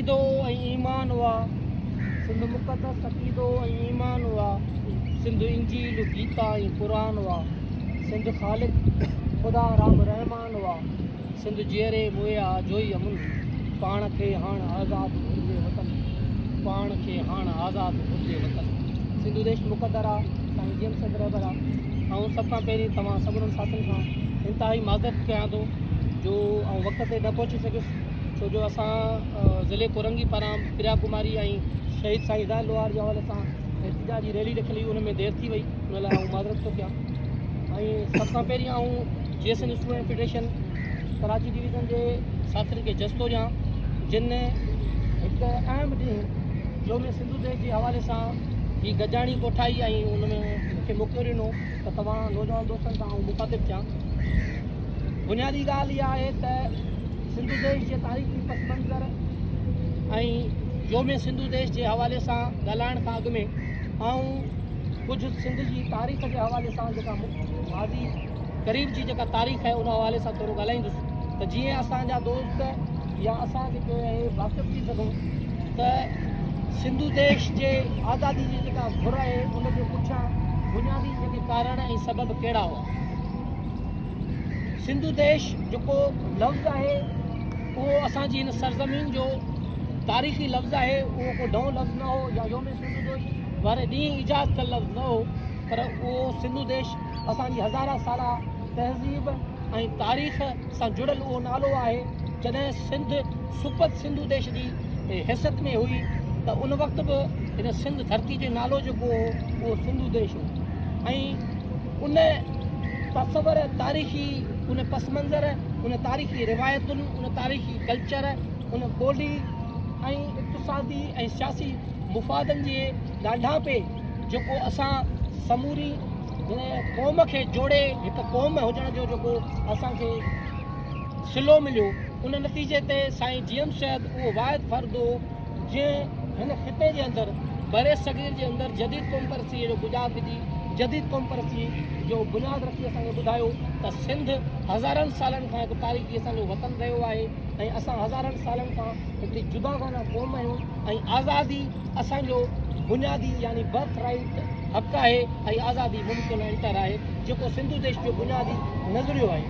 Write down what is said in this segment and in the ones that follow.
अक़ीदो ऐं ईमान हुआ, सिंध मुक़दस अक़ीदो ऐं ईमान हुआ, सिंध इंजील गीता ऐं क़ुरान हुआ, सिंध ख़ालिक ख़ुदा राम रहमान हुआ, सिंध जीअरे मुया जोई अमुन, पाण खे हाणे आज़ादु घुरिजे वतन, पाण खे हाणे आज़ादु घुरिजे वतन। सिंधु देश मुक़दर आहे, साईं जेम्स ड्राइवर आहे। ऐं सभ खां पहिरीं तव्हां सभिनीनि साथियुनि खां इंतिहाई माज़रत कयां थो जो वक़्त ते न पहुची सघियुसि, छो जो असां ज़िले कोरंगी पारां प्रिया कुमारी ऐं शहीद साईं हिदायत लोहार जे हवाले सां एहतिजाजी रैली रखी हुई, उन में देरि थी वई, उन लाइ आउं माज़रत थो कयां। ऐं सभ खां पहिरीं आउं GSN student federation Karachi division जे साथियुनि खे जज़्बो ॾियां, जिन हिकु अहम ॾींहुं जो में सिंधु देश जे हवाले सां ही गजाणी कोठाई ऐं उन में मूंखे मौक़ो ॾिनो त तव्हां नौजवान दोस्तनि सां आउं मुखातिबु थियां। बुनियादी ॻाल्हि इहा आहे त सिंधु देश जे तारीख़ी पस मंज़र ऐं जो में सिंधु देश जे हवाले सां ॻाल्हाइण खां अॻु में ऐं कुझु सिंध जी तारीख़ जे हवाले सां जेका माज़ी क़रीब जी जेका तारीख़ आहे उन हवाले सां थोरो ॻाल्हाईंदुसि, त जीअं असांजा दोस्त या असां जेके आहे वाक़िफ़ थी सघूं त सिंधु देश जे आज़ादी जी जेका घुर आहे उन जे पुठियां बुनियादी जेके कारण ऐं सबब कहिड़ा हुआ। सिंधु देश जेको लफ़्ज़ आहे उहो असांजी हिन सरज़मीन जो तारीख़ी लफ़्ज़ आहे, उहो को नओं लफ़्ज़ न हो या योम सिंधु देश वारे ॾींहुं ईजाद कयल लफ़्ज़ न हो, पर उहो सिंधु देश असांजी हज़ारा साला तहज़ीब ऐं तारीख़ सां जुड़ियल उहो नालो आहे। जॾहिं सिंध सुपत सिंधु देश जी हैसियत में हुई त उन वक़्तु बि हिन सिंध धरती जो नालो जेको हो उहो सिंधु देश हो। ऐं उन तसवर तारीख़ी उन पस मंज़र, उन तारीख़ी रिवायतुनि, उन तारीख़ी कल्चर, उन ॿोली ऐं इक़्तिसादी ऐं सियासी मुफ़ादनि जे ॾाढापे जेको असां समूरी हिन क़ौम खे जोड़े हिकु क़ौम हुजण जो जेको असांखे सिलो मिलियो, उन नतीजे ते साईं जेम्स शहद उहो वाहिद फ़र्द हो जंहिं हिन ख़िते जे अंदरि बरे सग़ीर जे अंदरि जदीद क़ौम परस्तीअ जो बुनियादु विधी, जदीद क़ौम परस्ती जो बुनियादु रखी असांखे ॿुधायो त सिंध हज़ारनि सालनि खां हिकु तारीख़ी असांजो वतन रहियो आहे ऐं असां हज़ारनि सालनि खां हिकिड़ी जुदागाना क़ौम आहियूं ऐं आज़ादी असांजो बुनियादी यानी बर्थ राइट हक़ आहे ऐं आज़ादी मुमकिन एंटर आहे जेको सिंधु देश जो बुनियादी नज़रियो आहे।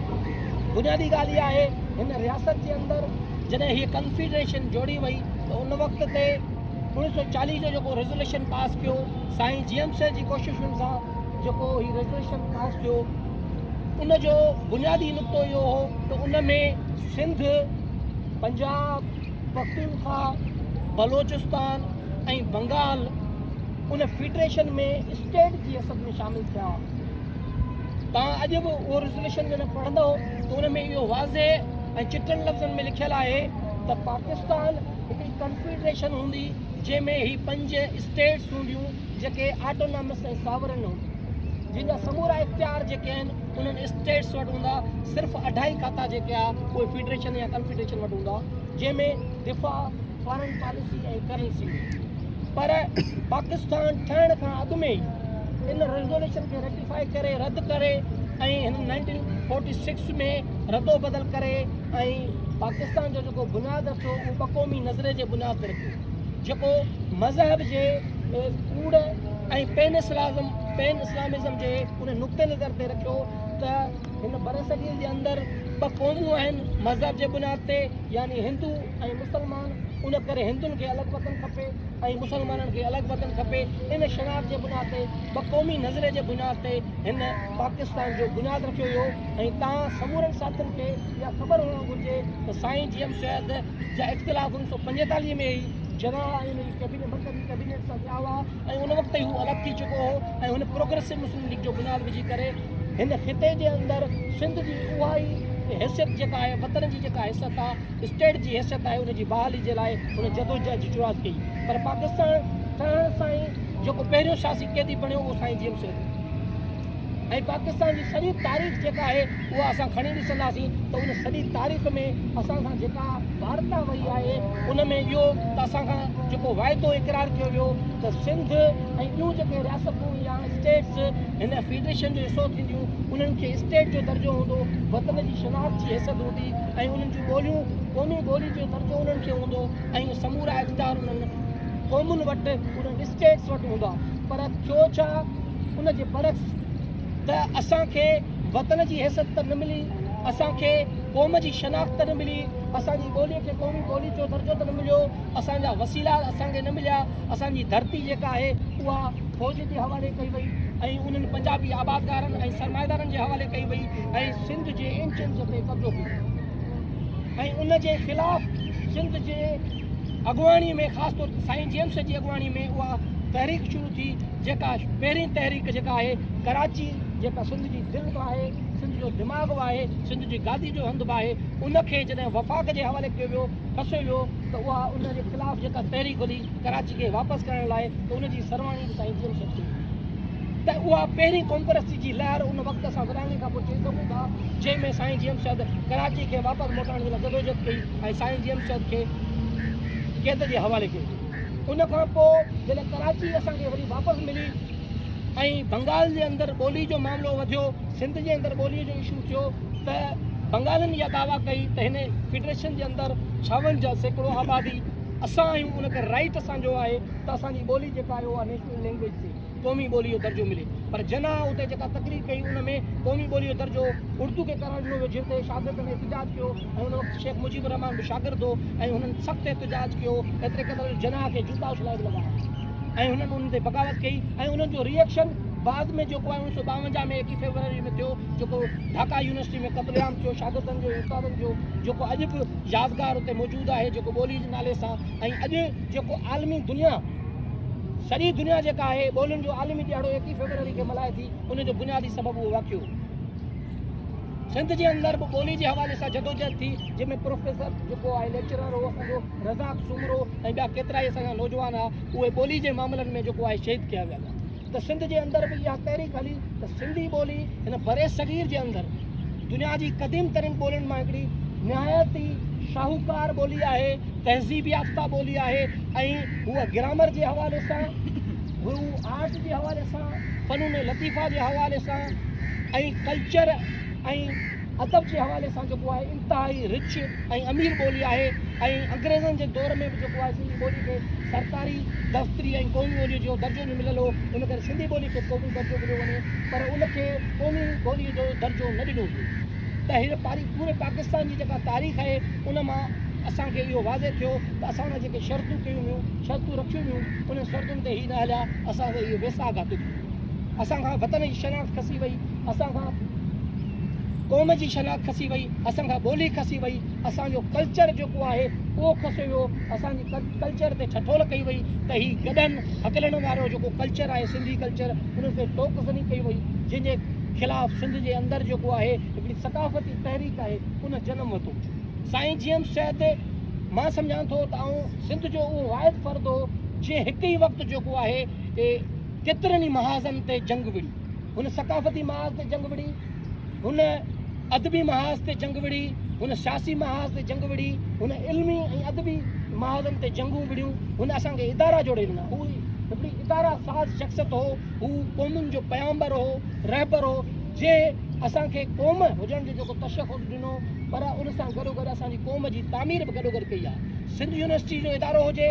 बुनियादी ॻाल्हि इहा आहे हिन रियासत जे अंदरि जॾहिं हीअ कन्फेडरेशन जोड़ी वई त उन वक़्त ते 1940 जो जेको रेज़ोल्यूशन पास कयो साईं जेम्स जी कोशिशुनि सां जेको हीउ रेज़ोल्यूशन पास थियो, उन जो बुनियादी नुक़्तो इहो हो त उन में सिंध, पंजाब, पख्तूनख्वा, बलोचिस्तान ऐं बंगाल उन फेडरेशन में स्टेट जी हैसियत में शामिल थिया। तव्हां अॼु बि उहो रेज़ोल्यूशन जॾहिं पढ़ंदो त उन में इहो वाज़े ऐं चिटनि लफ़्ज़नि में लिखियलु आहे त पाकिस्तान हिकिड़ी कन्फेडरेशन हूंदी जंहिंमें ही 5 स्टेट्स हूंदियूं जेके ऑटोनॉमस ऐं सॉवरन हूंदियूं, जिन जा समूरा इख्तियार जेके आहिनि उन्हनि स्टेट्स वटि हूंदा। सिर्फ़ु 2.5 खाता जेके आहे उहे फेडरेशन या कन्फेडरेशन वटि हूंदा, जंहिंमें दिफ़ा, फॉरेन पॉलिसी ऐं करेंसी। पर पाकिस्तान ठहण खां अॻु में ई इन रेज़ोल्यूशन खे रेटिफाई करे रद्द करे ऐं हिन 1946 में रदो बदल करे ऐं पाकिस्तान जो जेको बुनियादु रखियो उहो क़ौमी नज़रे जे बुनियाद ते रखियो, जेको मज़हब जे कूड़ ऐं पेन इस्लामिज़म जे उन नुक़्ते नज़र ते रखियो त हिन बरसगीर जे अंदरि 2 क़ौमूं आहिनि मज़हब जे बुनियाद ते, यानी हिंदू ऐं मुसलमान। उन करे हिंदुनि खे अलॻि वतन खपे ऐं मुसलमाननि खे अलॻि वतन खपे। इन शनाख़्त जे बुनियाद ते 2 क़ौमी नज़रे जे बुनियाद ते हिन पाकिस्तान जो बुनियादु रखियो हुयो। ऐं तव्हां समूरनि साथियुनि खे इहा ख़बर हुअणु घुरिजे त साईं जेम्स शहद जा इख़्तिलाफ़ 1945 में ई जना ऐं कैबिनेट सां थिया हुआ ऐं उन वक़्तु ई हू अलॻि थी चुको हो ऐं हुन प्रोग्रेसिव मुस्लिम लीग जो बुनियादु विझी करे हिन ख़िते जे अंदरि सिंध जी उहा ई हैसियत जेका आहे, वतन जी जेका हैसियत आहे, स्टेट जी हैसियत आहे, उनजी बहाली जे लाइ हुन जदोजहद जी शुरूआति कई। पर पाकिस्तान ठहण सां ई जेको पहिरियों शासी क़ैदी बणियो उहो साईं जेम्स शहद ऐं पाकिस्तान जी सॼी तारीख़ जेका आहे उहा असां खणी ॾिसंदासीं त उन सॼी तारीख़ में असां सां जेका वार्ता वई आहे उन में इहो त असां खां जेको वाइदो इक़रार कयो वियो त सिंध ऐं ॿियूं जेके रियासतूं या स्टेट्स हिन फेडरेशन जो हिसो थींदियूं उन्हनि खे स्टेट जो दर्जो हूंदो, वतन जी शनाख़्त जी हैसियत हूंदी ऐं उन्हनि जूं ॿोलियूं क़ौमी ॿोली जो दर्जो उन्हनि खे हूंदो ऐं समूरा इक़्तिदार उन्हनि क़ौमुनि वटि उन्हनि स्टेट्स वटि हूंदा। पर थियो छा उनजे बरक्स त असांखे वतन जी हैसियत त न मिली, असांखे क़ौम जी शनाख़्त न मिली, असांजी ॿोलीअ खे क़ौमी ॿोली जो दर्जो त न मिलियो, असांजा वसीला असांखे न मिलिया, असांजी धरती जेका आहे उहा फ़ौज जे हवाले कई वई ऐं उन्हनि पंजाबी आबादगारनि ऐं सरमाएदारनि जे हवाले कई वई ऐं सिंध जे इंच इंच ते कब्ज़ो कयो ऐं उन जे ख़िलाफ़ु सिंध जे अॻुवाणी में ख़ासि तौर ते साईं जेम्स जी अॻुवाणी में उहा तहरीक शुरू थी, जेका पहिरीं तहरीक जेका आहे कराची जेका सिंध जी दिलि बि आहे, सिंध जो दिमाग़ बि आहे, सिंध जी गादी जो हंधु बि आहे, उनखे जॾहिं वफ़ाक़ जे हवाले कयो वियो खसियो वियो त उहा उन जे ख़िलाफ़ु जेका तहरीक हुई कराची खे वापसि करण लाइ त उनजी सरवाणी बि साईं जेम्स थी त उहा पहिरीं कॉम्परसी जी लहर उन वक़्तु असां विरहाङे खां पोइ चई सघूं था, जंहिंमें साईं जेम्स कराची खे वापसि मोटाइण जे लाइ जदोजहद कई ऐं साईं जेम्स खे क़ैद जे हवाले कयो। उन खां पोइ जॾहिं कराची असांखे वरी वापसि मिली ऐं बंगाल जे अंदरि ॿोली जो मामिलो वधियो, सिंध जे अंदरि ॿोलीअ जो इशू थियो त बंगालनि इहा दावा कई त हिन फेडरेशन जे अंदरि 56% आबादी असां आहियूं, उनखे राइट असांजो आहे त असांजी ॿोली जेका आहे उहा नेशनल लैंग्वेज थिए, क़ौमी ॿोली जो दर्जो मिले। पर जना उते जेका तकरीर कई उन में क़ौमी ॿोली जो दर्जो उर्दू खे करार ॾिनो वियो, जिते शागिर्दनि एतिजाज कयो ऐं उन वक़्तु शेख मुजीबुर रहमान बि शागिर्द हो ऐं हुननि सख़्तु एतिजाज कयो, एतिरे क़दुरु जना खे जूता उछलाए बि लॻाया ऐं हुननि उन ते बग़ावत कई ऐं उन्हनि जो रिएक्शन बाद में जेको आहे 1952 में 21 फरवरी में थियो, जेको ढाका यूनिवर्सिटी में क़त्लेआम थियो शागिर्दनि जो उस्तादनि जो, जेको अॼु बि यादगार उते मौजूदु आहे, जेको ॿोली जे नाले सां ऐं अॼु जेको आलमी दुनिया सॼी दुनिया जेका आहे ॿोलियुनि जो आलमी ॾियारो 21 फरवरी खे मल्हाए थी, उनजो बुनियादी सबबु उहो वाक़ियो। सिंध जे अंदरि बि ॿोली जे हवाले सां जदोजहद थी, जंहिंमें प्रोफेसर जेको आहे लेक्चरर हो असांजो रज़ाक सुमरो ऐं ॿिया केतिरा ई असांजा नौजवान हुआ, उहे ॿोली जे मामलनि में जेको आहे शहीद कया विया। त सिंध जे अंदरि बि इहा तहरीक हली त सिंधी ॿोली हिन बरे सगीर जे अंदरि दुनिया जी क़दीम तरीन ॿोलियुनि मां हिकिड़ी निहायत ई शाहूकार ॿोली आहे, तहज़ीब याफ़्ता ॿोली आहे ऐं हूअ ग्रामर जे हवाले सां, हू आर्ट जे हवाले सां, फ़नून लतीफ़ा जे हवाले सां ऐं कल्चर ऐं अदब जे हवाले सां जेको आहे इंतिहाई रिच ऐं अमीर ॿोली आहे ऐं अंग्रेज़नि जे दौर में बि जेको आहे सिंधी ॿोली खे सरकारी दफ़्तरी ऐं क़ौमी ॿोलीअ जो दर्जो न मिलियल हो, उन करे सिंधी ॿोली खे क़ौमी दर्जो मिलियो वञे, पर उनखे क़ौमी ॿोलीअ जो दर्जो न ॾिनो वियो। त हीअ पूरे पाकिस्तान जी जेका तारीख़ आहे उन मां असांखे इहो वाज़े थियो त असां उन जेके शर्तूं कयूं हुयूं, शर्तूं रखियूं हुयूं, उन शर्तुनि ते ई न हलिया, असांखे इहो बेसाह घातो थियो, असांखां वतन जी शनाख़्त खसी वई, असांखां क़ौम जी शनाख़्त खसी वई, असांखां ॿोली खसी वई, असांजो कल्चर जेको आहे उहो खसियो वियो, असांजी कल्चर ते ठठोल कई वई त हीउ गॾनि हकलण वारो जेको कल्चर आहे सिंधी कल्चर उन ते टोकज़नी कई वई, जंहिंजे ख़िलाफ़ु सिंध जे अंदरि जेको आहे हिकिड़ी सकाफ़ती तहरीक आहे उन जनम वरितो। साईं जेम्स चए मां सम्झां थो त सिंध जो उहो वाहिद फ़र्द हो जंहिं हिकु ई वक़्तु जेको आहे केतिरनि ई महाज़नि ते जंग विड़ी, हुन सकाफ़ती महाज़ ते जंग विड़ी, हुन अदबी महाज़ ते जंग विड़ी, हुन सियासी महाज़ ते जंग विड़ी, हुन इल्मी ऐं अदबी महाज़नि ते जंगूं विड़ियूं, हुन असांखे इदारा जोड़े ॾिना। हू हिकिड़ी इदारा साज़ शख़्सियत हो, हू क़ौमुनि जो पयाम्बर हो, रहबर हो, जंहिं असांखे क़ौम हुजण जो जेको तशख़ुस ॾिनो, पर उन सां गॾोगॾु असांजी क़ौम जी तामीर बि गॾोगॾु कई आहे। सिंध यूनिवर्सिटी जो इदारो हुजे,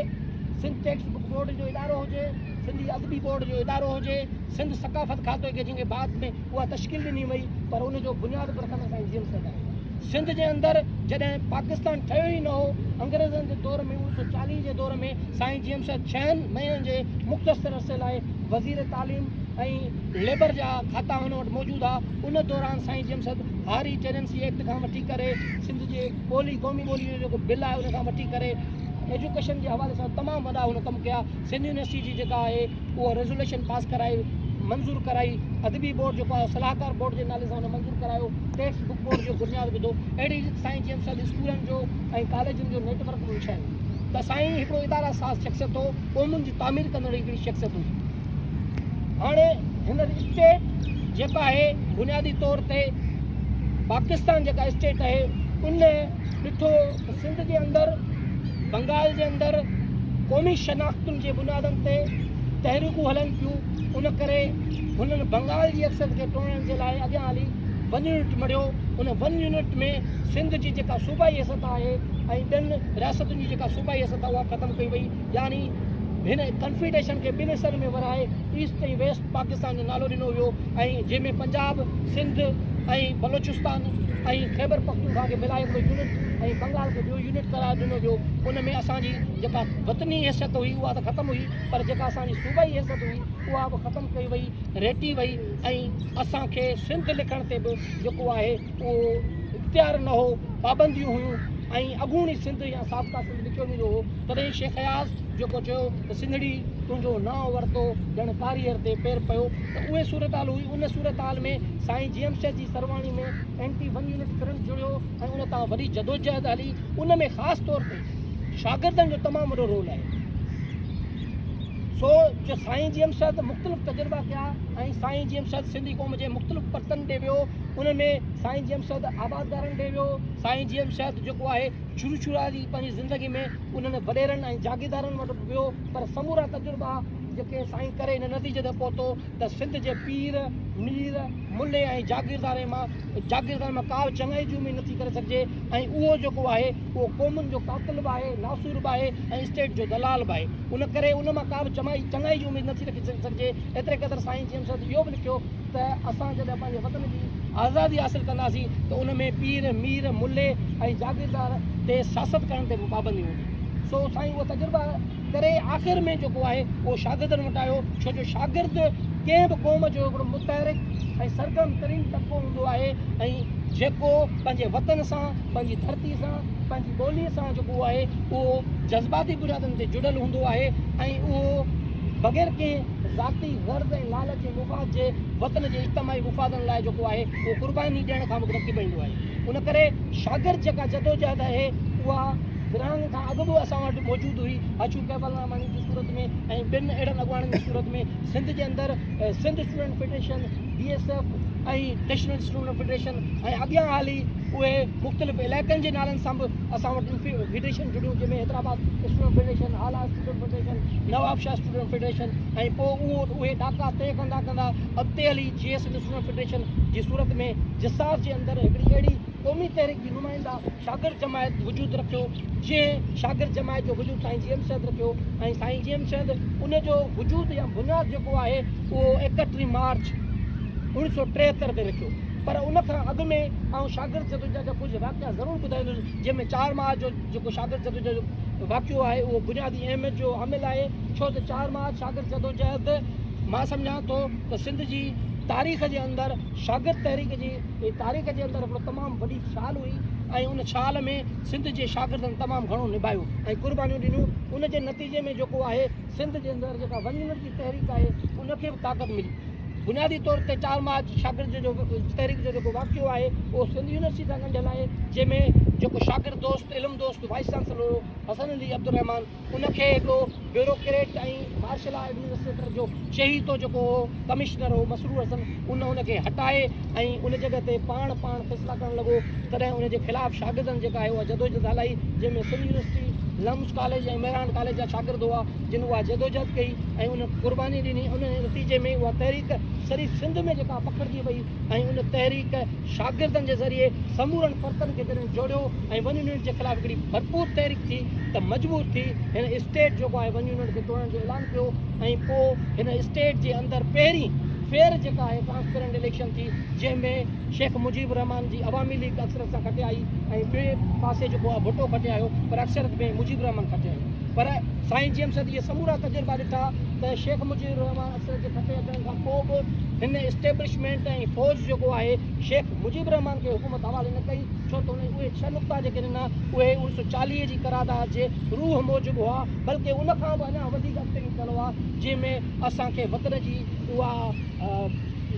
सिंध टेक्स्ट बुक बोर्ड जो इदारो हुजे, सिंधी अदबी बोर्ड जो इदारो हुजे, सिंध सकाफ़त खातो खे जंहिंखे बाद में उहा तश्कील ॾिनी वई, पर उनजो बुनियाद बि रखंदा साईं जेम्स आहे। सिंध जे अंदरि जॾहिं पाकिस्तान ठहियो ई न हो, अंग्रेज़नि जे दौर में 1940 जे दौर में साईं जेम्स 6 महीननि जे मुख़्तसर अरसे लाइ वज़ीर तालीम ऐं लेबर जा खाता हुन वटि मौजूदु आहे। उन दौरान साईं जेम्स हारी टेनेंसी एक्ट खां वठी करे सिंध जे क़ौमी ॿोली जो जेको बिल आहे उन खां वठी करे एजुकेशन जे हवाले सां तमामु वॾा हुन कमु कया। सिंध यूनिवर्सिटी जी जेका आहे उहा रेज़ोल्यूशन पास कराई, मंज़ूरु कराई, अदबी बोर्ड जेको आहे सलाहकार बोर्ड जे नाले सां हुन मंज़ूरु करायो, टेक्स्ट बुक बोर्ड जो बुनियादु विधो, अहिड़ी साईं जेम्स स्कूलनि जो ऐं कॉलेजनि जो नेटवर्क बि विछायो। त साईं हिकिड़ो इदारा साज़ शख़्सियत हो, क़ौमुनि जी तामीर कंदड़ हिकिड़ी शख़्सियत हुई। हाणे हिन स्टेट जेका आहे बुनियादी तौर ते पाकिस्तान जेका स्टेट आहे उन ॾिठो त सिंध जे अंदरि बंगाल जे अंदरि क़ौमी शनाख़्तुनि जे बुनियादनि ते तहरीकूं हलनि पियूं, उन करे हुननि बंगाल जी अक्सर खे टोड़ण जे लाइ अॻियां हली 1 यूनिट मड़ियो। उन 1 यूनिट में सिंध जी जेका सूबाई हैसियत आहे ऐं ॿियनि रियासतुनि जी जेका सूबाई हैसियत आहे उहा ख़तमु कई वई। यानी हिन कन्फेडरेशन खे ॿिनि हिसनि में विराए ईस्ट ऐं वेस्ट पाकिस्तान जो नालो ॾिनो वियो, ऐं जंहिंमें पंजाब, सिंध ऐं बलोचिस्तान ऐं ख़ैबर पख्तूनख्वा खे मिलाए हिकिड़ो यूनिट ऐं बंगाल खे ॿियो यूनिट करार ॾिनो वियो। उन में असांजी जेका वतनी हैसियत हुई उहा त ख़तमु हुई, पर जेका असांजी सूबाई हैसियत हुई उहा बि ख़तमु कई वई, रेटी वई। ऐं असांखे सिंध लिखण ते बि जेको आहे उहो इख़्तियार न हो, पाबंदियूं हुयूं, ऐं अॻूणी सिंध या साबका सिंध लिखियो वेंदो हो। तॾहिं शेख अयाज़ जेको चयो त सिंधड़ी तुंहिंजो नाव वरितो ॼण कारीअर ते पेर पियो, त उहे सूरत हाल हुई। उन सूरत हाल में साईं GM जी सरवाणी में एंटी 1 यूनिट करंट जुड़ियो ऐं उन तां वॾी जदोजहद हली। उन में ख़ासि तौर ते शागिर्दनि जो तमामु वॾो रोल आहे। सो जो साईं GM मुख़्तलिफ़ तजुर्बा कया ऐं साईं GM सिंधी क़ौम जे मुख़्तलिफ़ परतनि ॾे वियो। उन में साईं GM आबादगारनि ॾे वियो। साईं GM जेको आहे शुरू जी पंहिंजी ज़िंदगी में उन्हनि वॾेरनि ऐं जागीरदारनि वटि वियो, पर समूरा तजुर्बा जेके साईं करे इन नतीजे ते पहुतो त सिंध जे पीर, मीर, मुल्ले ऐं जागीरदारनि मां का बि चङाई जी उमेद नथी करे सघिजे। ऐं उहो जेको आहे उहो क़ौमुनि जो कातिल बि आहे, नासूर बि आहे ऐं स्टेट जो दलाल बि आहे। उन करे उन मां का बि चङाई जी उमेद नथी रखी सघिजे। एतिरे क़दुरु साईं GM इहो बि लिखियो त असां जॾहिं पंहिंजे वतन जी आज़ादी हासिलु कंदासीं त उन में पीर, मीर, मुल्ले ऐं जागीरदार ते सियासत करण ते बि पाबंदी हूंदी। सो साईं उहो तजुर्बा करे आख़िर में जेको आहे उहो शागिर्दनि वटि आयो, छो जो शागिर्द कंहिं बि क़ौम जो हिकिड़ो मुतहरिक ऐं सरगर्म तरीन तबिको हूंदो आहे, ऐं जेको पंहिंजे वतन सां, पंहिंजी धरती सां, पंहिंजी ॿोलीअ सां जेको आहे उहो जज़्बाती बुनियादनि ते जुड़ियल हूंदो आहे, ऐं उहो बग़ैर कंहिं ज़ाती गर्ज़ ऐं लालच जे मुफ़ाद जे वतन जे इज्तमाही मुफ़ादनि लाइ जेको आहे उहो क़ुर्बानी ॾियण खां मूंखे रखी पवंदो आहे। उन करे शागिर्द जेका जदोजहद आहे उहा विरहाङे खां अॻु बि असां वटि मौजूदु हुई। अचू कैबलरामानी जी सूरत में ऐं ॿिनि अहिड़नि अॻुवाणनि जी सूरत में सिंध जे अंदरि सिंध स्टूडेंट फेडरेशन, BSF ऐं नेशनल स्टूडेंट फेडरेशन, ऐं अॻियां हाली उहे मुख़्तलिफ़ इलाइक़नि जे नालनि सां बि असां वटि फेडरेशन जुड़ियूं, जंहिंमें हैदराबाद स्टूडेंट फेडरेशन, आला student federation, Nawabshah student federation, ऐं पोइ उहे ॾाका तय कंदा अॻिते हली GS स्टूडेंट फेडरेशन जी सूरत में जिसास जे अंदरि हिकिड़ी अहिड़ी क़ौमी तहरीक जी नुमाइंदा शागिर्द जमायत वजूदु रखियो, जंहिं शागिर्द जमायत जो वजूदु साईं GM रखियो। ऐं साईं GM उन जो वजूदु या बुनियादु जेको आहे उहो 31 मार्च 1973 ते रखियो। पर उन खां अॻु में ऐं शागिर्द जदोजहद जा कुझु वाक़िया ज़रूरु ॿुधाईंदुसि, जंहिंमें 4 मार्च जो जेको शागिर्द जदोजहद जो वाक़ियो आहे उहो बुनियादी अहमियत जो हामिल आहे। छो त 4 मार्च शागिर्द जदोजहद मां सम्झां थो त सिंध जी तारीख़ जे अंदरि शागिर्द तहरीक जी तारीख़ जे अंदरि हिकिड़ो तमामु वॾी छाल हुई, ऐं उन छाल में सिंध जे शागिर्दनि तमामु घणो निभायो ऐं क़ुर्बानियूं ॾिनियूं। उन जे नतीजे में जेको आहे सिंध जे अंदरि जेका 1 यूनिट जी तहरीक आहे उनखे बि ताक़त मिली। बुनियादी तौर ते 4 मार्च शागिर्द जो तहरीक जो जेको वाक़ियो आहे उहो सिंध यूनिवर्सिटी सां गंढियल आहे, जंहिंमें जेको शागिर्द दोस्त, इल्मु दोस्त, वाइस चांसलर हो हसन अली अब्दुर्रहमान, उनखे हिकिड़ो ब्यूरोक्रेट ऐं मार्शल आर्ट एडमिनिस्ट्रेटर जो शहीदो जेको हो कमिश्नर हो मसरूर हसन, उनखे हटाए ऐं उन जॻह ते पाण फ़ैसिला करणु लॻो। तॾहिं उनजे ख़िलाफ़ु शागिर्दनि जेका आहे उहा जदोजहद हलाई, जंहिंमें सिंध यूनिवर्सिटी, लम्स कॉलेज ऐं मेहरान कॉलेज जा शागिर्द हुआ, जिन उहा जदोजहद कई ऐं उन क़ुर्बानी ॾिनी। उन नतीजे में उहा तहरीक सॼी सिंध में जेका पखिड़िजी वई ऐं उन तहरीक शागिर्दनि जे ज़रिए समूरनि परतनि खे जॾहिं जोड़ियो ऐं 1 यूनिट जे ख़िलाफ़ु हिकिड़ी भरपूर तहरीक थी त मजबूर थी हिन स्टेट जेको आहे 1 यूनिट खे तोड़ण जो ऐलान कयो। ऐं पोइ हिन स्टेट जे अंदरि पहिरीं फेयर जेका आहे ट्रांसपेरेंट इलेक्शन थी, जंहिंमें शेख मुजीब रहमान जी अवामी लीग अक्सरत सां खटे आई ऐं ॿिए पासे जेको आहे भुट्टो खटे आयो, पर अक्सरत में मुजीब रहमान खटे आयो। पर साईं GM इहे समूरा तजुर्बा ॾिठा त शेख मुजीब रहमान अक्सरत जे खटे अचण खां पोइ बि हिन एस्टेब्लिशमेंट ऐं फ़ौज जेको आहे शेख मुजीब रहमान खे हुकूमत हवाले न कई, छो त उहे 6 नुक़्ता जेके ॾिना उहे 1940 जी करारदाद जे रूह मूजिबि हुआ, बल्कि उन खां बि अञा वधीक अॻिते निकितल हुआ, जंहिंमें असांखे वतन जी उहा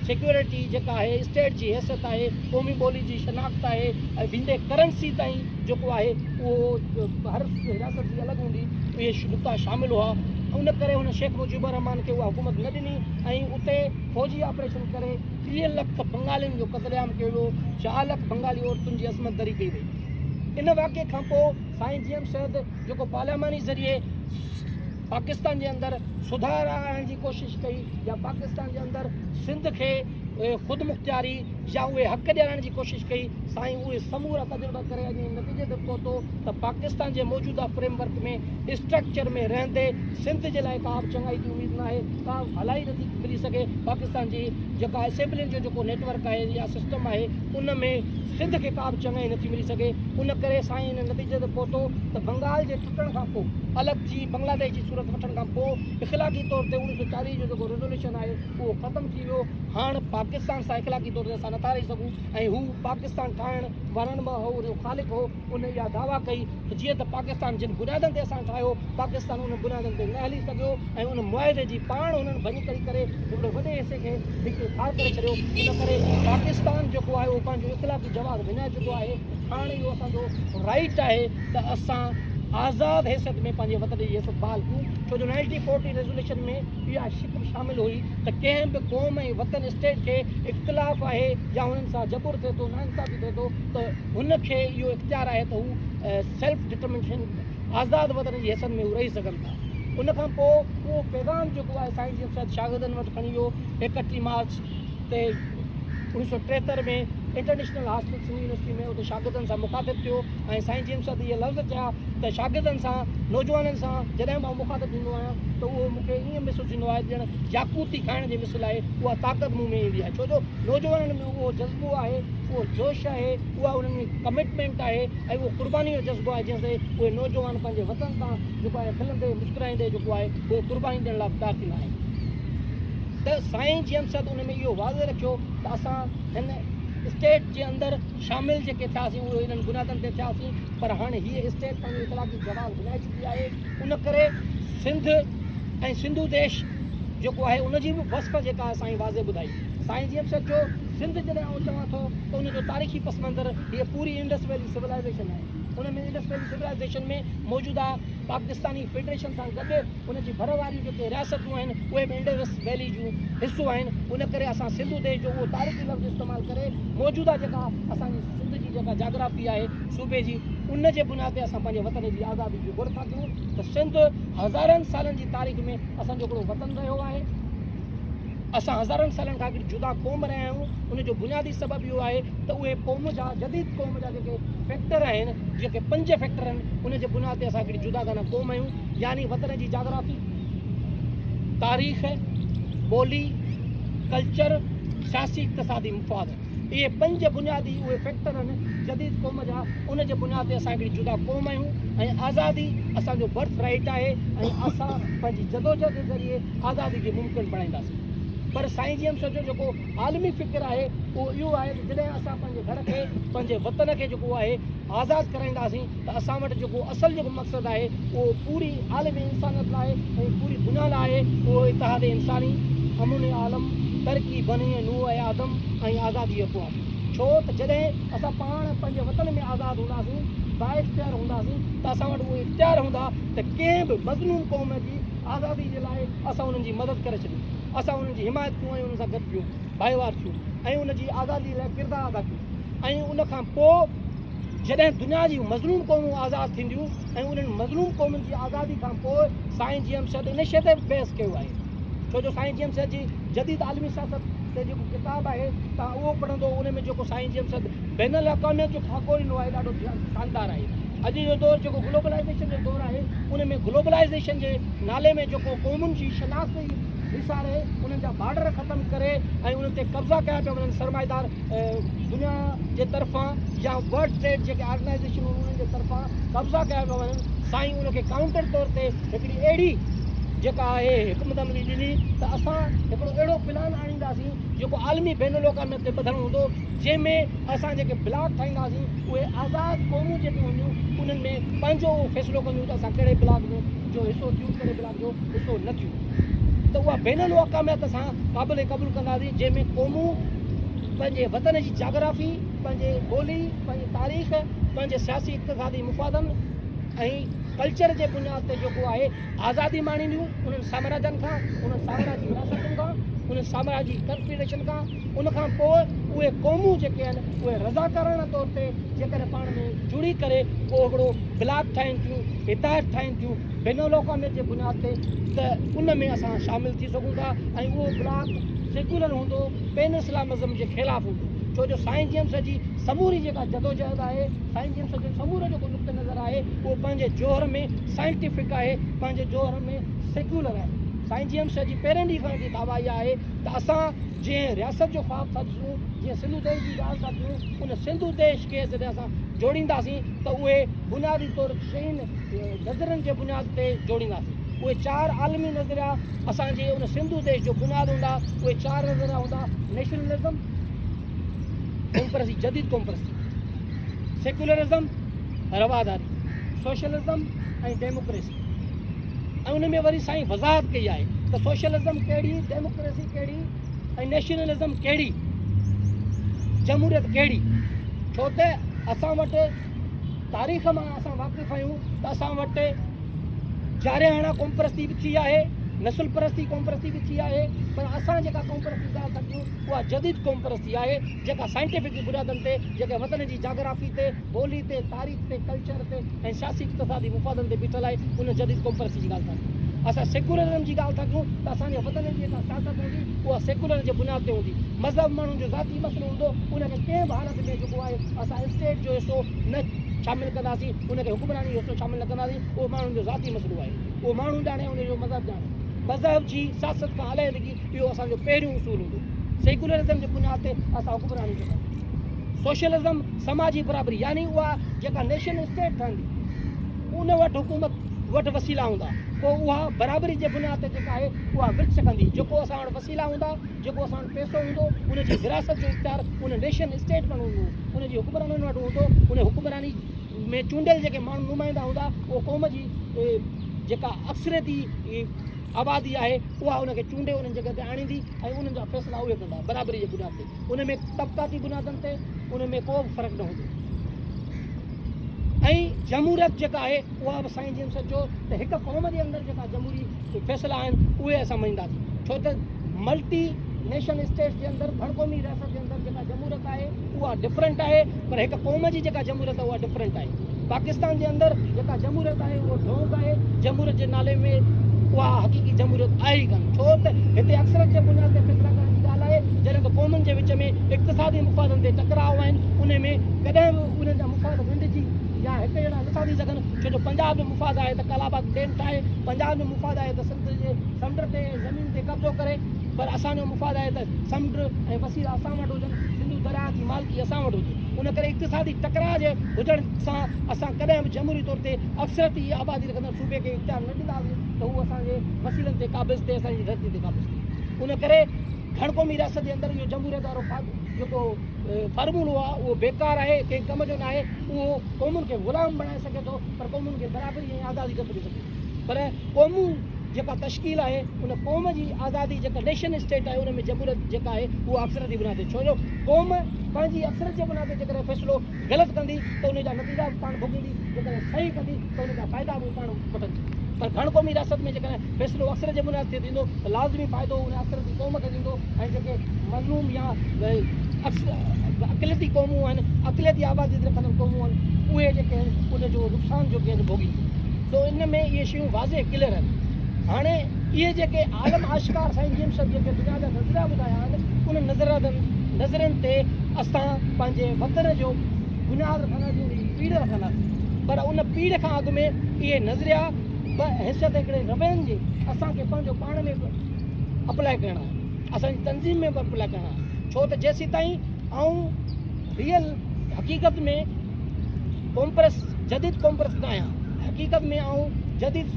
सिक्योरिटी जेका आहे, स्टेट जी हैसियत आहे, क़ौमी ॿोली जी शनाख़्त आहे, ऐं विंदे करेंसी ताईं जेको आहे उहो हर रियासत जी अलॻि हूंदी, उहे नुक़्ता शामिलु हुआ। उन करे हुन शेख मुजीब रहमान खे उहा हुकूमत न ॾिनी ऐं उते फ़ौजी ऑपरेशन करे 30 लख बंगालियुनि जो क़तलेआम कयो वियो, 4 लख बंगाली औरतुनि जी असमत दरी कई वई। इन वाक़े खां पोइ साईं GM जेको पार्लियामानी ज़रिए पाकिस्तान जे अंदरि सुधार आणण जी कोशिशि कई या पाकिस्तान जे अंदरि सिंध खे ख़ुदि मुख़्तियारी या उहे हक़ ॾियण जी कोशिशि कई साईं उहे समूरा तजुर्बा करे अॼु नतीजे ते पहुतो त पाकिस्तान जे मौजूदा फ्रेमवर्क में स्ट्रक्चर में रहंदे सिंध जे लाइ का बि चङाई जी उमेद न आहे का भलाई नथी मिली सघे पाकिस्तान जी जेका असेंबलियुनि जो जेको नेटवर्क आहे या सिस्टम आहे उन में सिंध खे का बि चङाई नथी मिली सघे उन करे साईं इन नतीजे ते पहुतो त बंगाल जे टुटण खां पोइ अलॻि थी बांग्लादेश जी सूरत वठण खां पोइ इख़लाक़ी तौर ते 1940 जो जेको रेज़ोल्यूशन आहे उहो ख़तमु थी वियो हाणे पाकिस्तान सां इख़लाक़ी तौर ते असां नथा रही सघूं ऐं हू पाकिस्तान ठाहिण वारनि मां हो जो ख़ालिक़ हो उन इहा दावा कई त जीअं त पाकिस्तान जिन बुनियादनि ते असां ठाहियो पाकिस्तान उन बुनियादनि ते न हली सघियो ऐं उन मुआदे जी पाण हुननि भञी करे हिकिड़े वॾे हिसे खे हिकु ठार करे छॾियो इन करे पाकिस्तान जेको आहे उहो पंहिंजो इख़लाक़ी जवाब विञाए चुको आहे हाणे इहो असांजो राइट आहे त असां आज़ाद हैसियत में पंहिंजे वतन जी हैसियत बहाल कयूं छो जो 1940 रेज़ोल्यूशन में इहा शिक शामिल हुई त कंहिं बि क़ौम ऐं वतन स्टेट खे इख़्तिलाफ़ आहे या हुननि सां जबुर थिए थो नाइंसाफ़ी थिए थो त हुनखे इहो इख़्तियार आहे त हू सेल्फ डिटर्मिनेशन आज़ाद वतन जी हैसियत में हू रही सघनि था उन खां पोइ उहो पैगाम जेको आहे साईं जी शागिर्दनि वटि खणी वियो 31 मार्च ते 1973 में इंटरनेशनल हॉस्पिटल सिंध यूनिवर्सिटी में उते शागिर्दनि सां मुखातिब थियो ऐं साईं जिन सां इहे लफ़्ज़ चया त शागिर्दनि सां नौजवाननि सां जॾहिं मां मुखातिब थींदो आहियां त उहो मूंखे ईअं महसूसु थींदो आहे ॼण याकूती खाइण जी मिसल आहे उहा ताक़त मूं में ईंदी आहे छो जो नौजवाननि में उहो जज़्बो आहे उहो जोश आहे उहा उन्हनि में कमिटमेंट आहे ऐं उहो क़ुर्बानी जो जज़्बो आहे जंहिंसां उहे नौजवान पंहिंजे वतन सां जेको आहे खिलंदे मुस्कुराईंदे जेको आहे उहो क़ुर्बानी ॾियण लाइ तयारु थींदा आहिनि त साईं जिन सां उन में इहो वाज़े रखियो त असां हिन स्टेट जे अंदरि शामिल जेके थियासीं उहे हिननि बुनियादनि ते थियासीं पर हाणे हीअ स्टेट पंहिंजो इख़लाक़ी जवाब विञाए चुकी आहे उन करे सिंध ऐं सिंधु देश जेको आहे उनजी बि वस्फ़ जेका आहे साईं वाज़े ॿुधाई साईं जी जो सिंध जॾहिं आउं चवां थो त उनजो तारीख़ी पस मंज़र हीअ पूरी इंडस वैली सिविलाइज़ेशन आहे उन में इंडस वैली सिविलाइज़ेशन में मौजूदा पाकिस्तानी फेडरेशन सां गॾु उनजी भर वारियूं जेके रियासतूं आहिनि उहे बि इंडस वैली जूं हिसो आहिनि उन करे असां सिंधु देश जो उहो तारीख़ी लफ़्ज़ इस्तेमालु करे मौजूदा जेका असांजी सिंध जी जेका जाग्राफ़ी आहे सूबे जी उन जे बुनियाद ते असां पंहिंजे वतन जी आज़ादी जी घुर था कयूं त सिंध हज़ारनि सालनि जी तारीख़ में असांजो हिकिड़ो वतन रहियो आहे असां हज़ारनि सालनि खां हिकिड़ी जुदा क़ौम रहिया आहियूं उनजो बुनियादी सबबु इहो आहे त उहे क़ौम जा जदीद क़ौम जा जेके फैक्टर आहिनि जेके 5 फैक्टर आहिनि उन जे बुनियाद ते असां हिकिड़ी जुदा गाना क़ौम आहियूं यानी वतन जी जाग्राफ़ी तारीख़ ॿोली कल्चर सियासी इक़्तिसादी मुफ़ाद इहे 5 बुनियादी उहे फैक्टर आहिनि जदीद क़ौम जा उन जे बुनियाद ते असां हिकिड़ी जुदा क़ौम आहियूं ऐं आज़ादी असांजो बर्थ राइट आहे ऐं असां पंहिंजी जदोजहद जे ज़रिए आज़ादी खे मुमकिन बणाईंदासीं पर साईं जी जो जेको आलमी फ़िक्र आहे उहो इहो आहे त जॾहिं असां पंहिंजे घर खे पंहिंजे वतन खे जेको आहे आज़ादु कराईंदासीं त असां वटि जेको असुलु जेको मक़सदु आहे उहो पूरी आलमी इंसानियत लाइ ऐं पूरी दुनिया लाइ आहे उहो इतिहाद इंसानी अमून आलम तरक़ी बनी नूह ऐं आदम ऐं आज़ादी अक़वाम छो त जॾहिं असां पाण पंहिंजे वतन में आज़ादु हूंदासीं बाइख्तियार हूंदासीं त असां वटि उहे इख़्तियार हूंदा त कंहिं बि मज़लूम क़ौम जी आज़ादी जे लाइ असां उन्हनि जी मदद करे छॾियूं असां उन्हनि जी हिमायत कयूं ऐं उन्हनि सां गॾु थियूं भाईवार थियूं ऐं उनजी आज़ादी लाइ किरदारु अदा कयूं ऐं उन खां पोइ जॾहिं दुनिया जी मज़लूम क़ौमूं आज़ादु थींदियूं ऐं उन्हनि मज़लूम क़ौमुनि जी आज़ादी खां पोइ साईं जी इन शइ ते बहस कयो आहे छो जो साईं जी जी जदीद आलमी सियासत ते जेको किताबु आहे तव्हां उहो पढ़ंदो उन में जेको साईं जी बैनल अक़वामियत जो ख़ाको ॾिनो आहे ॾाढो शानदार आहे अॼु जो दौरु जेको ग्लोबलाइज़ेशन जो दौरु आहे उन में ग्लोबलाइज़ेशन जे नाले में जेको क़ौमुनि जी शनाख़्त विसारे उन्हनि जा बॉर्डर ख़तमु करे ऐं उन्हनि ते कब्ज़ा कया पिया वञनि सरमाएदार दुनिया जे तरफ़ां या वर्ल्ड ट्रेड जेके ऑर्गनाइज़ेशन उन्हनि जे तरफ़ां कब्ज़ा कया पिया वञनि साईं उनखे काउंटर तौर ते हिकिड़ी अहिड़ी जेका आहे हिकमत अमली ॾिनी त असां हिकिड़ो अहिड़ो प्लान आणींदासीं जेको आलमी बैनुल अक़वामियत ते ॿधलु हूंदो जंहिंमें असां जेके ब्लॉक ठाहींदासीं उहे आज़ादु क़ौमूं जेके हूंदियूं उन्हनि में पंहिंजो फ़ैसिलो कंदियूं त असां कहिड़े ब्लॉक जो हिसो थियूं कहिड़े ब्लॉक जो हिसो न थियूं त उहा बैनुल अक़वामियत असां क़ाबिल क़बूल कंदासीं जंहिंमें क़ौमूं पंहिंजे वतन जी जाग्राफ़ी पंहिंजे ॿोली पंहिंजी तारीख़ पंहिंजे सियासी इक़्तिसादी मुफ़ादनि ऐं कल्चर जे बुनियाद ते जेको आहे आज़ादी माणींदियूं उन्हनि साम्राज्यनि खां, उन्हनि साम्राजी विरासतुनि खां, उन्हनि साम्राजी कॉन्फिडेरेशन खां। उनखां पोइ उहे क़ौमूं जेके आहिनि उहे रज़ाकाराना तौर ते जेकॾहिं पाण में जुड़ी करे को हिकिड़ो ब्लॉक ठाहिनि थियूं, हिदायत ठाहिनि थियूं बैनुल-अक़वामियत जे बुनियाद ते, त उन में असां शामिलु थी सघूं था ऐं उहो ब्लॉक सेक्युलर हूंदो, पेन इस्लामिज़म जे ख़िलाफ़ु हूंदो। छो जो साईं जेम्स जी समूरी जेका जदोजहद आहे, साईं जेम्स जो समूरो जेको नुक़्ते नज़र आहे उहो पंहिंजे जोहर में साइंटिफिक आहे, पंहिंजे जोहर में सेक्युलर आहे। साईं जेम्स जी पहिरें ॾींहं खां जी दावा इहा आहे त असां जीअं रियासत जो ख़्वाबु था ॾिसूं, जीअं सिंधु देश जी ॻाल्हि था कयूं, उन सिंधु देश खे जॾहिं असां जोड़ींदासीं त उहे बुनियादी तौरु चइनि नज़रनि जे बुनियाद ते जोड़ींदासीं। उहे 4 आलमी नज़रिया असांजे उन सिंधु देश जो बुनियादु हूंदा। उहे 4 नज़रिया हूंदा: नेशनलिज़म, कॉम्परसी, जदीद कॉम्परसी, सेक्युलरिज़म, रवादारी, सोशलिज़म ऐं डेमोक्रेसी। ऐं उन में वरी साईं वज़ाहत कई आहे त सोशलिज़म कहिड़ी, डेमोक्रेसी कहिड़ी ऐं नेशनलिज़म कहिड़ी, जमहूरियत कहिड़ी। छो त असां वटि तारीख़ मां असां वाक़िफ़ आहियूं त असां वटि जारियाना कॉम्परसी बि थी आहे, नस्ल परस्ती कॉम्परसी बि थी आहे, पर असां जेका कॉम्परसी था कयूं उहा जदीद कॉम्परसी आहे जेका साइंटिफिक बुनियादनि ते, जेके वतन जी जाग्राफी ते, ॿोली ते, तारीख़ ते, कल्चर ते ऐं सियासी इक़्तिसादी मुफ़ादनि ते बीठल आहे। उन जदीद कॉम्परसी जी ॻाल्हि था कयूं। असां सेक्युलरिज़म जी ॻाल्हि था कयूं त असांजे वतन जी जेका सियासत हूंदी उहा सेक्युलर जे बुनियाद ते हूंदी। मज़हब माण्हुनि जो ज़ाती मसइलो हूंदो, उनखे कंहिं बि हालत में जेको आहे असां स्टेट जो हिसो न शामिलु कंदासीं, उनखे हुक्मरानी जो हिसो शामिलु न कंदासीं। उहो माण्हुनि जो ज़ाती मसइलो आहे, उहो माण्हू ॼाणे, उनजो मज़हब ॼाणे। मज़हब जी सियासत खां अलॻि इहो असांजो पहिरियों उसूल हूंदो। सेक्युलरिज़म जे बुनियाद ते असां हुक्मरानी कंदासीं। सोशलिज़म समाजी बराबरी, यानी उहा जेका नेशन स्टेट ठहंदी उन वटि हुकूमत वटि वसीला हूंदा, पोइ उहा बराबरी जे बुनियाद ते जेका आहे उहा विर्छ कंदी। जेको असां वटि वसीला हूंदा, जेको असां वटि पैसो हूंदो, उनजी विरासत जो इख़्तियार उन नेशन स्टेट में हूंदो, उनजी हुक्मराननि वटि हूंदो। उन हुक्मरानी में चूंडियल जेके माण्हू नुमाइंदा हूंदा, उहो क़ौम जी जेका अक्सरियती आबादी आहे उहा उनखे चूंडे उन्हनि जॻह ते आणींदी ऐं उन्हनि जा फ़ैसिला उहे कंदा बराबरी जे बुनियाद ते। उन में तबक़ाती बुनियादनि ते उन में को बि फ़र्क़ु न हूंदो। ऐं जमहूरियत जेका आहे उहा बि साईं जेम्स चयो त हिकु क़ौम जे अंदरि जेका जमहूरी फ़ैसिला आहिनि उहे असां मञींदासीं। छो त मल्टी नेशन स्टेट्स जे अंदरि, भड़क़ौमी रियासत जे अंदरि जेका जमहूरियत आहे उहा डिफरेंट आहे, पर हिकु क़ौम जी जेका जमहूरियत आहे उहा डिफरेंट आहे। पाकिस्तान जे अंदरि जेका जमहूरियत आहे उहा ढोंग आहे, जमहूरियत जे नाले में उहा हक़ीक़ी जमहूरियत आहे ई कान। छो त हिते अक्सरियत जे बुनियाद ते फ़ैसिला करण जी ॻाल्हि आहे। जॾहिं त क़ौमुनि जे विच में इक़्तिसादी मुफ़ादनि ते टकराव आहिनि, उन में कॾहिं बि उन्हनि जा मुफ़ाद ॻंढिजी या हिकु ॼणा नथा थी सघनि। छो जो पंजाब जो मुफ़ाद आहे त कलाबाग डैम ठाहे, पंजाब जो मुफ़ाद आहे त सिंध जे समुंड ते ज़मीन ते कब्ज़ो करे, पर असांजो मुफ़ाद आहे त समुंड ऐं वसीला असां वटि हुजनि, सिंधु दरिया जी मालिकी असां वटि हुजे। उन करे इक़्तिसादी टकराव जे हुजण सां असां कॾहिं बि जमहूरी तौर ते अक्सरियती आबादी रखंदड़ सूबे खे इख़्तियार न ॾींदासीं त उहो असांजे वसीलनि ते क़ाबिज़ थिए, असांजी धरती ते क़ाबिज़ थिए। उन करे घण क़ौमी रियासत जे अंदरि इहो जमहूरियत वारो जेको फार्मूलो आहे उहो बेकार आहे, कंहिं कम जो न आहे। उहो क़ौमुनि खे ग़ुलाम बणाए सघे थो, पर क़ौमुनि खे बराबरी ऐं आज़ादी नथो ॾेई सघे। पर क़ौमूं जेका तश्कील आहे उन क़ौम जी आज़ादी जेका नेशन स्टेट आहे उन में जमहूरियत जेका आहे उहा अक्सरियती बुनियाद ते, छो जो क़ौम पंहिंजी अक्सरियत जे बुनियाद ते जेकॾहिं फ़ैसिलो ग़लति कंदी त उन जा नतीजा बि पाण भोगींदी, जेकॾहिं सही कंदी त उन जा फ़ाइदा बि पाण वठंदी। पर घण क़ौमी रियासत में जेकॾहिं फ़ैसिलो अक्सरियत जे बुनियाद ते थींदो त लाज़मी फ़ाइदो उन अक्सरियती क़ौम खे थींदो ऐं जेके मज़लूम या अक़लियती क़ौमूं आहिनि, अक़लियती आबादी रखंदड़ क़ौमूं आहिनि, उहे जेके आहिनि उनजो नुक़सानु जो आहिनि भोगींदियूं। सो इन में इहे शयूं वाज़े क्लियर आहिनि। हाणे इहे जेके आलम आशिकार साईं जेम्स जेके दुनिया जा नज़रिया ॿुधाया आहिनि, उन नज़रनि ते असां पंहिंजे वतन जो बुनियादु रखंदासीं, उनजी पीढ़ रखंदासीं। पर उन पीढ़ खां अॻु में इहे नज़रिया हैसियत हिकिड़े रवैनि जे असांखे पंहिंजो पाण में बि अप्लाई करणा आहे, असांजी तनज़ीम में बि अप्लाई करणा आहे। छो त जेसीं ताईं ऐं रियल हक़ीक़त में जदीद कॉम्परस न आहियां, हक़ीक़त में ऐं जदीद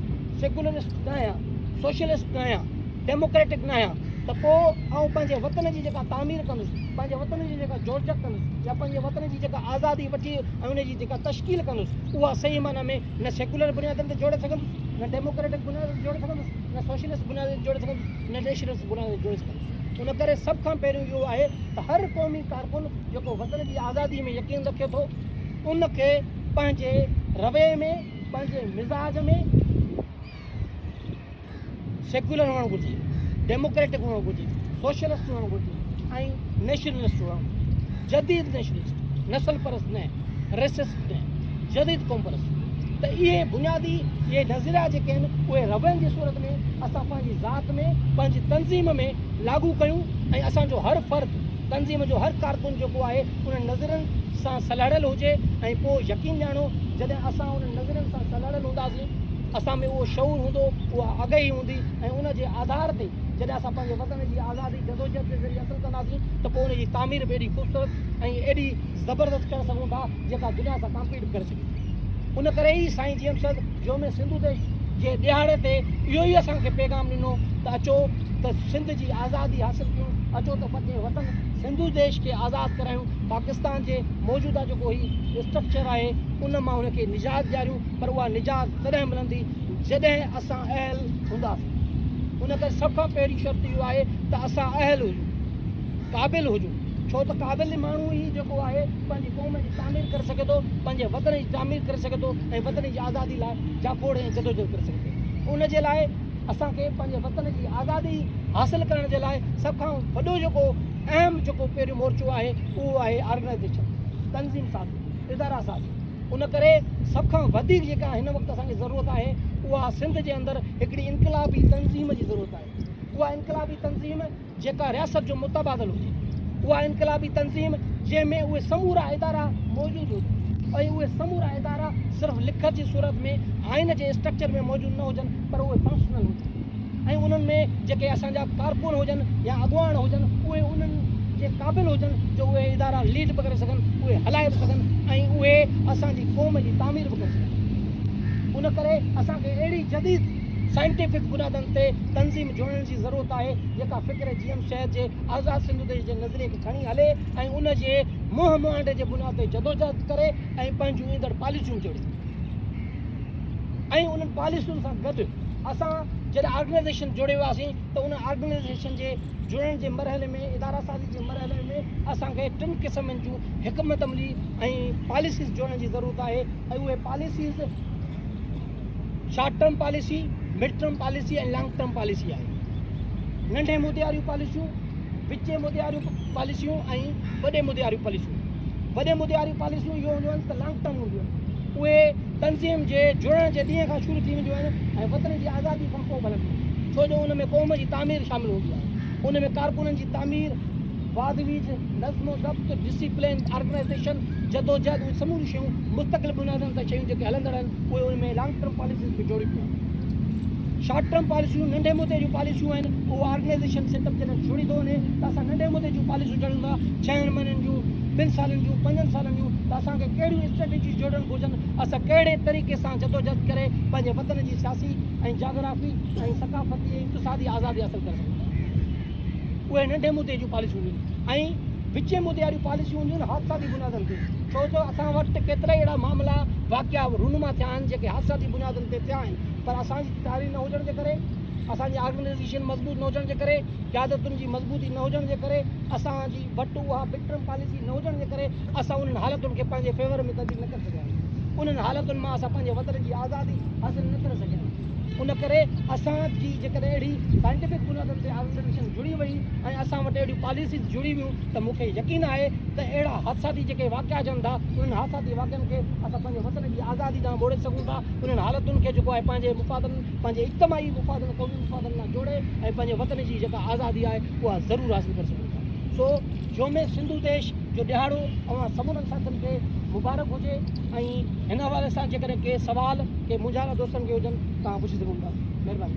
सेक्युलरिस्ट न आहियां, सोशलिस्ट न आहियां, डेमोक्रेटिक न आहियां, त पोइ पंहिंजे वतन जी जेका तामीर कंदुसि, पंहिंजे वतन जी जेका जोड़जक कंदुसि, या पंहिंजे वतन जी जेका आज़ादी वठी ऐं उनजी जेका तश्कील कंदुसि, उहा सही माना में न सेक्युलर बुनियादनि ते जोड़े सघंदुसि, न डेमोक्रेटिक बुनियाद ते जोड़े सघंदुसि, न सोशलिस्ट बुनियाद ते जोड़े सघंदुसि, न नेशनलिस्ट बुनियाद ते जोड़े सघंदुसि। उन करे सभ खां पहिरियों इहो आहे त हर क़ौमी कारकुन जेको वतन जी आज़ादी में यकीन रखे थो, उनखे पंहिंजे रवे में पंहिंजे मिज़ाज में सेक्युलर हुअणु घुरिजे, डेमोक्रेटिक हुअणु घुरिजे, सोशलिस्ट हुअणु घुरिजे ऐं नेशनलिस्ट हुअणु, जदीद नेशनलिस्ट, नस्ल परस्त न, रेसिस्ट न, जदीद क़ौम परस्त। त इहे बुनियादी इहे नज़रिया जेके आहिनि उहे रवैनि जी सूरत में असां पंहिंजी ज़ात में पंहिंजी तनज़ीम में लागू कयूं ऐं असांजो हर फ़र्द तनज़ीम जो हर कारकुन जेको आहे उन नज़रनि सां सलाड़ियल हुजे ऐं पोइ यकीन ॼाणो जॾहिं असां उन नज़रनि सां सलाड़ियल हूंदासीं असां में उहो शऊर हूंदो, उहा अगही हूंदी ऐं उन जे आधार ते जॾहिं असां पंहिंजे वतन जी आज़ादी जदोजहद जे ज़रिए हासिलु कंदासीं त पोइ उन जी तामीर बि एॾी ख़ूबसूरत ऐं एॾी ज़बरदस्त करे सघूं था जेका दुनिया सां कॉम्पीट करे सघे। उन करे ई साईं जी अमशद जोमे सिंधु देश जे ॾियारे ते इहो ई असांखे पैगाम ॾिनो त अचो त सिंध जी आज़ादी हासिलु कयूं, अचो त पंहिंजे वतन सिंधु देश खे आज़ादु करायूं, पाकिस्तान जे मौजूदा जेको ही स्ट्रक्चर आहे उन मां हुनखे निजात ॾियारियूं, पर उहा निजात तॾहिं मिलंदी जॾहिं असां अहल हूंदासीं। उन करे सभ खां पहिरीं शर्त इहो आहे त असां अहल हुजूं, क़ाबिल हुजूं, छो त क़ाबिल माण्हू ई जेको आहे पंहिंजी क़ौम जी तामीर करे सघे थो, पंहिंजे वतन जी तामीर करे सघे थो ऐं वतन जी आज़ादी लाइ जाकोड़ ऐं जदोजहद करे सघे थो। उन जे लाइ असांखे पंहिंजे वतन जी आज़ादी हासिलु करण जे लाइ सभ खां वॾो जेको अहम जेको पहिरियों मोर्चो आहे उहो आहे ऑर्गेनाइज़ेशन, तनज़ीम साज़ी, इदारा साज़ी। उन करे सभ खां वधीक जेका हिन वक़्तु असांखे ज़रूरत आहे उहा सिंध जे अंदरि हिकिड़ी इनक़लाबी तनज़ीम जी ज़रूरत आहे। उहा इनक़लाबी तनज़ीम जेका रियासत जो मुतबादिल हुजे, उहा इनक़लाबी तनज़ीम जंहिंमें उहे समूरा इदारा मौजूदु हुजनि ऐं उहे समूरा इदारा सिर्फ़ु लिखत जी सूरत में आइन जे स्ट्रक्चर में मौजूदु न हुजनि पर उहे फंक्शनल हुजनि ऐं उन्हनि में जेके असांजा कारकुन हुजनि या अॻुवान हुजनि उहे उन्हनि जे क़ाबिल हुजनि जो उहे इदारा लीड बि करे सघनि, उहे हलाए बि सघनि ऐं उहे असांजी क़ौम जी तामीर बि करे सघनि। उन करे असांखे अहिड़ी जदीद साइंटिफिक बुनियादनि ते तनज़ीम जोड़ण जी ज़रूरत आहे जेका फ़िक्र जीएम शहर जे आज़ाद सिंधु देश जे नज़रिए खे खणी हले ऐं उन जे मुंहुं मुआंडे जे बुनियाद ते जदोजहद करे ऐं पंहिंजूं ईंदड़ पॉलिसियूं जोड़े ऐं उन्हनि पॉलिसियुनि सां गॾु असां जॾहिं ऑर्गेनाइज़ेशन जोड़े वियासीं त उन ऑर्गेनाइज़ेशन जे जुड़ण जे मरहले में इदारा साज़ी जे मरहले में असांखे टिनि क़िस्मनि जूं हिकमत अमली ऐं पॉलिसीज़ जोड़ण जी ज़रूरत आहे ऐं उहे policies short term policy, mid term policy ऐं लॉन्ग टर्म पॉलिसी आहे। नंढे मुदे वारियूं पॉलिसियूं, विचे मुदे वारियूं पॉलिसियूं ऐं वॾे मुदे वारियूं पॉलिसियूं। वॾे मुदे वारियूं पॉलिसियूं इहो हूंदियूं आहिनि त लॉन्ग टर्म हूंदियूं आहिनि, उहे तनज़ीम जे जुड़ण जे ॾींहं खां शुरू थी वेंदियूं आहिनि ऐं वतन जी आज़ादी खां पोइ हलंदियूं, छो जो उन में क़ौम जी तामीर शामिलु हूंदी आहे। उन में कारकुननि जी तामीर, वादवीज, नज़्म ज़ब्त, डिसिप्लिन, ऑर्गेनाइज़ेशन, जदोजहद, उहे समूरियूं शयूं मुस्तक़िल बुनियादनि ते शयूं जेके हलंदड़ आहिनि उहे उन में लॉन्ग टर्म पॉलिसीज़ बि जोड़ी पियूं आहिनि। शॉर्ट टर्म पॉलिसियूं नंढे मुदे जूं पॉलिसियूं आहिनि, उहो ऑर्गेनाइज़ेशन सेटअप जॾहिं जुड़ी थो वञे त असां नंढे मुदे जूं पॉलिसियूं जोड़ूं था, 6 महीननि जूं, 2 सालनि जूं, 5 सालनि जूं, त असांखे कहिड़ियूं स्ट्रेटेजी जोड़णु घुरिजनि, असां कहिड़े तरीक़े सां जदोजहद करे पंहिंजे वतन जी सियासी ऐं जाग्राफ़ी ऐं सक़ाफ़ती ऐं इक़्तिसादी आज़ादी हासिलु करे सघूं था। उहे नंढे मुदे जूं पॉलिसियूं हूंदियूं ऐं विचे मुदे वारियूं पॉलिसियूं हूंदियूं आहिनि हादसाती बुनियादनि ते, छो जो असां वटि केतिरा ई अहिड़ा मामला वाक़िया रूनुमा थिया आहिनि जेके हादसाती बुनियादनि ते थिया आहिनि, पर असांजी तारीख़ न हुजण जे करे, असांजी ऑर्गेनाइज़ेशन मज़बूत न हुजण जे करे, क़यादतुनि जी मज़बूती न हुजण जे करे, असांजी वटि उहा मिड टर्म पॉलिसी न हुजण जे करे असां उन्हनि हालतुनि खे पंहिंजे फेवर में तब्दील न करे सघिया आहियूं। उन्हनि हालतुनि मां असां पंहिंजे वतन जी आज़ादी हासिलु न करे सघिया आहियूं। उन करे असांजी जेकॾहिं अहिड़ी साइंटिफिक बुनियादनि ते ऑर्गेनाइज़ेशन जुड़ी वई ऐं असां वटि अहिड़ियूं पॉलिसीज़ जुड़ी वियूं त मूंखे यकीन आहे त अहिड़ा हादसाती जेके वाक़िया थियनि था उन्हनि हादसाती वाक़िअनि खे असां पंहिंजे वतन जी आज़ादी ॾांहुं मोड़े सघूं था। उन्हनि हालतुनि खे जेको आहे पंहिंजे मुफ़ादनि, पंहिंजे इज्तमाही मुफ़ादनि, क़ौमी मुफ़ादनि सां जोड़े ऐं पंहिंजे वतन जी जेका आज़ादी आहे उहा ज़रूरु हासिलु करे सघूं था। सो जोमे सिंधु देश जो ॾिहाड़ो अवां समूरनि साथियुनि खे मुबारक हुजे ऐं हिन हवाले सां जेकॾहिं के सवाल के मुंहिंजा दोस्तनि खे हुजनि तव्हां पुछी सघूं था। महिरबानी।